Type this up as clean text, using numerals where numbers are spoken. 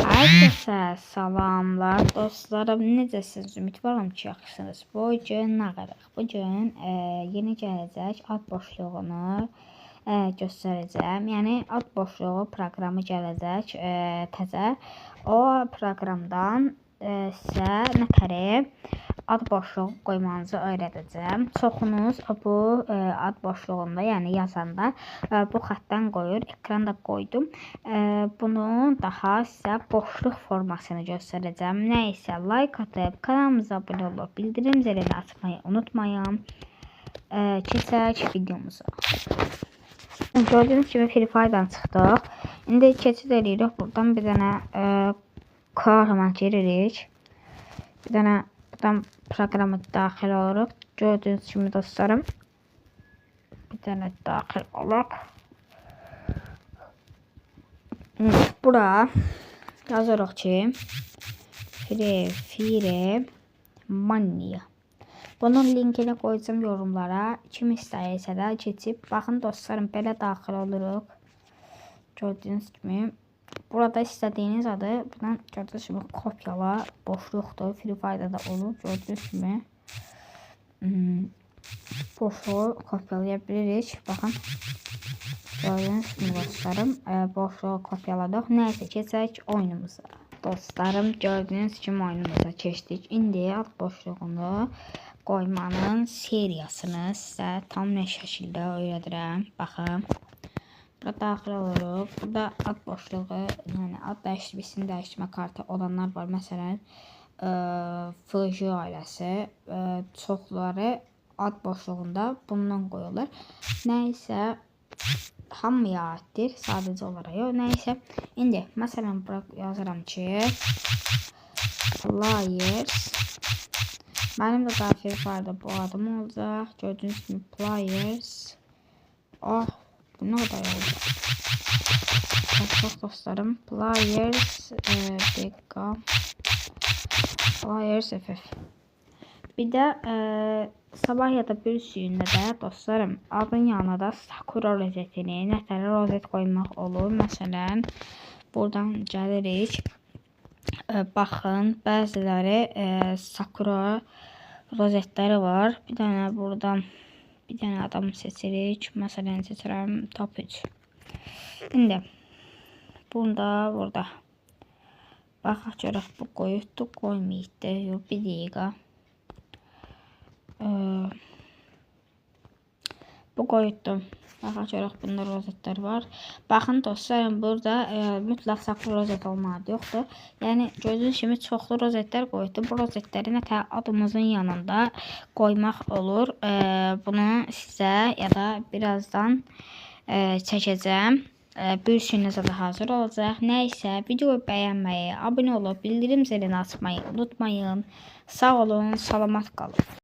Herkese salamlar dostlarım. Necəsiniz? Ümidvaram ki, yaxşısınız. Bugün nə qədər? Bugün yeni gələcək ad boşluğunu göstərəcəm. Yəni ad boşluğu proqramı gələcək təzə. O proqramdan sizə nətəri ad boşluğu qoymanızı öyrədəcəm. Çoxunuz bu ad boşluğunda, yəni yazanda bu xəttdən qoyur. Ekranda qoydum. Bunu daha sizə boşluq formasını göstərəcəm. Nə isə like atıb kanalımıza abunə olub bildirim zilini açmayı unutmayın. Keçək videomuza. Gördüyünüz kimi Free Fire'dan çıxdıq. İndi keçid edirik. Buradan bir dənə kahraman giririk. Bir dənə buradan proqrama daxil oluruq. Gördüyünüz kimi dostlarım. Bir dənə daxil olaq. Bura yazırıq ki Free Fire Mania. Bunun linkini qoyacağım yorumlara. Kim istəyirsə də keçib baxın dostlarım, belə daxil oluruq. Gördüyünüz kimi burada istədiyiniz adı buradan gördüyünüz kimi kopyala, boşluqdur. Free Fire'da da olur. Gördüyünüz kimi boşluğu kopyalaya bilirik. Baxın. Gördüyünüz kimi dostlarım, boşluğu kopyaladıq. Nəysə keçək oyunumuza. Dostlarım, gördüyünüz kimi oyunumuza keçdik. İndi ad boşluğunu qoymanın seriyasını sizə tam nə şəkildə öyrədirəm. Baxın. Burada daxil oluruq. Burada ad boşluğu, yəni ad dəyişdirmə, isim dəyişdirmə kartı olanlar var. Məsələn, FJ ailəsi çoxları ad boşluğunda bundan qoyurlar. Nəysə hamıya aiddir, sadəcə olaraq yox. Nəysə, indi məsələn bura yazıram ki players. Mənim də Free Fire'da bu adım olacaq. Gördüyünüz kimi players. Bu nə qədər oldu? Çox dostlarım. Players Players FF. Bir də sabah ya da bir suyunda da dostlarım adın yanına da Sakura rozetini, nətəri rozet qoymaq olur. Məsələn, buradan gəlirik. Baxın, bəziləri Sakura rozetləri var. Bir dənə buradan bir dənə adam seçirik. Məsələn, seçirəm top 3. İndi burada baxaq görək bu qoyubdu, qoymayıbdı. Yox, bir dəqiqə. Bu qoyubdu. Baxaq görək bunda rozetlər var. Baxın dostlarım, burada mütləq saklı rozet olmalıdır, yoxdur. Yəni gördüyünüz kimi çoxlu rozetlər qoyubdu. Bu rozetləri nətər adımızın yanında qoymaq olur. Bunu sizə ya da birazdan çəkəcəm. Bir sürünüzə də hazır olacaq. Nəysə, videoyu bəyənməyi, abunə olub bildirim zilini açmayı unutmayın. Sağ olun, salamat qalın.